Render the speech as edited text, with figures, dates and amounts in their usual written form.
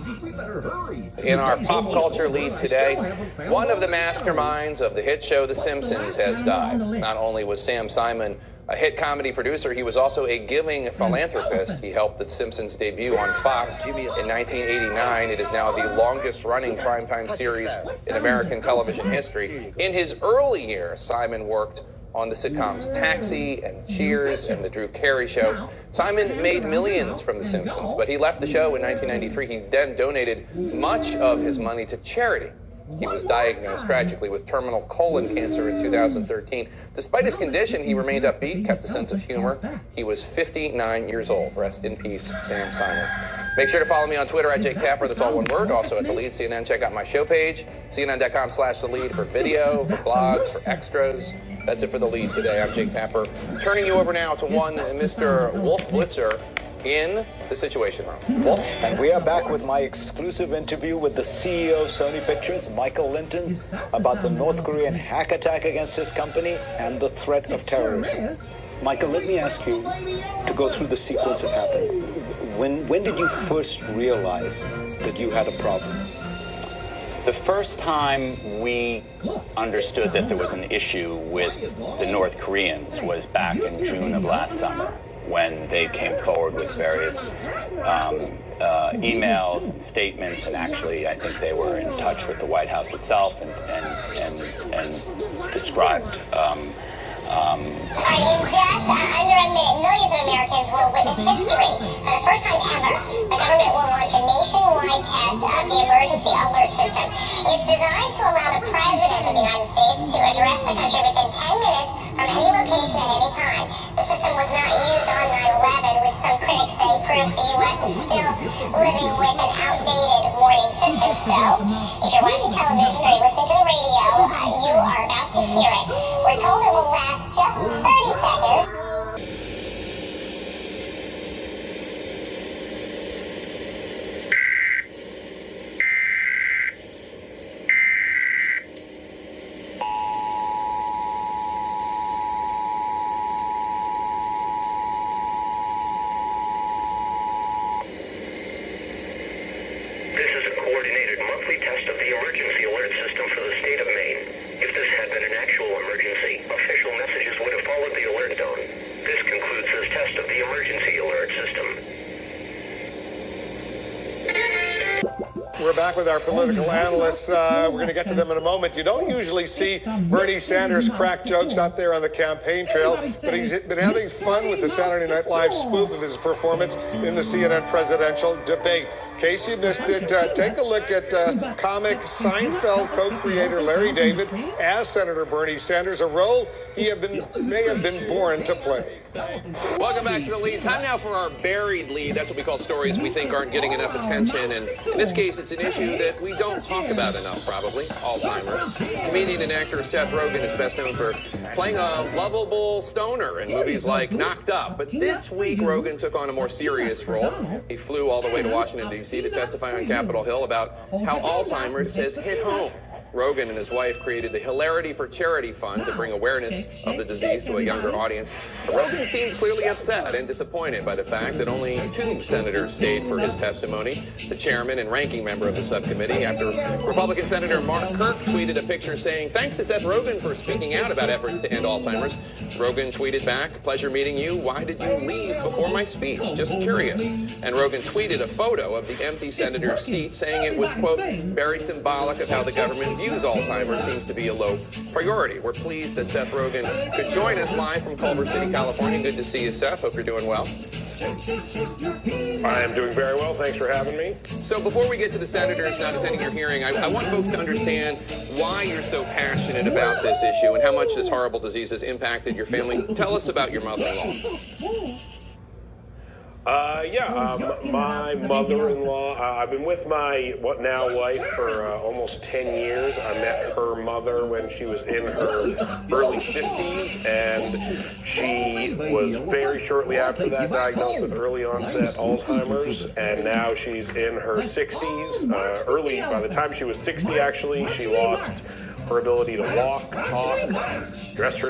We better hurry. In our pop culture lead today, one of the masterminds of the hit show The Simpsons has died. Not only was Sam Simon a hit comedy producer, he was also a giving philanthropist. He helped The Simpsons debut on Fox in 1989. It is now the longest-running primetime series in American television history. In his early years, Simon worked on the sitcoms Taxi and Cheers and The Drew Carey Show. Simon made millions from The Simpsons, but he left the show in 1993. He then donated much of his money to charity. He was diagnosed tragically with terminal colon cancer in 2013. Despite his condition, he remained upbeat, kept a sense of humor. He was 59 years old. Rest in peace, Sam Simon. Make sure to follow me on Twitter at Jake Tapper. That's all one word. Also at The Lead CNN. Check out my show page, cnn.com/The Lead for video, for blogs, for extras. That's it for The Lead today. I'm Jake Tapper. Turning you over now to one Mr. Wolf Blitzer in the Situation Room. Wolf? And we are back with my exclusive interview with the CEO of Sony Pictures, Michael Lynton, about the North Korean hack attack against his company and the threat of terrorism. Michael, let me ask you to go through the sequence of happening. When did you first realize that you had a problem? The first time we understood that there was an issue with the North Koreans was back in June of last summer, when they came forward with various emails and statements, and actually I think they were in touch with the White House itself and described In just under a minute, millions of Americans will witness history. For the first time ever, the government will launch a nationwide test of the emergency alert system. It's designed to allow the President of the United States to address the country within 10 minutes from any location at any time. The system was not used on 9/11, which some critics say proves the U.S. is still living with an outdated warning system. So, if you're watching television or you're listening to the radio, you are about to hear it. We're told it will last just 30 seconds. This is a coordinated monthly test of the emergency alert system for the state of Maine. If this had been an actual emergency, official messages would have followed the alert tone. This concludes this test of the emergency alert system. We're back with our political analysts. We're going to get to them in a moment. You don't usually see Bernie Sanders crack jokes out there on the campaign trail, but he's been having fun with the Saturday Night Live spoof of his performance in the CNN presidential debate. In case you missed it, take a look at comic Seinfeld co-creator Larry David as Senator Bernie Sanders, a role he may have been born to play. Welcome back to The Lead. Time now for our buried lead. That's what we call stories we think aren't getting enough attention. And in this case, it's an issue that we don't talk about enough, probably. Alzheimer's. Comedian and actor Seth Rogen is best known for playing a lovable stoner in movies like Knocked Up. But this week, Rogen took on a more serious role. He flew all the way to Washington, D.C. to testify on Capitol Hill about how Alzheimer's has hit home. Rogen and his wife created the Hilarity for Charity Fund to bring awareness of the disease to a younger audience. Rogen seemed clearly upset and disappointed by the fact that only 2 senators stayed for his testimony, the chairman and ranking member of the subcommittee, after Republican Senator Mark Kirk tweeted a picture saying, "Thanks to Seth Rogen for speaking out about efforts to end Alzheimer's." Rogen tweeted back, "Pleasure meeting you. Why did you leave before my speech? Just curious." And Rogen tweeted a photo of the empty senator's seat, saying it was, quote, "very symbolic of how the government views Alzheimer's seems to be a low priority." We're pleased that Seth Rogen could join us live from Culver City, California. Good to see you, Seth. Hope you're doing well. I am doing very well. Thanks for having me. So before we get to the senators not attending your hearing, I want folks to understand why you're so passionate about this issue and how much this horrible disease has impacted your family. Tell us about your mother-in-law. My mother-in-law, I've been with my now wife for almost 10 years. I met her mother when she was in her early 50s, and she was very shortly after that diagnosed with early onset Alzheimer's, and now she's in her 60s. By the time she was 60, actually, she lost her ability to walk, talk, dress herself.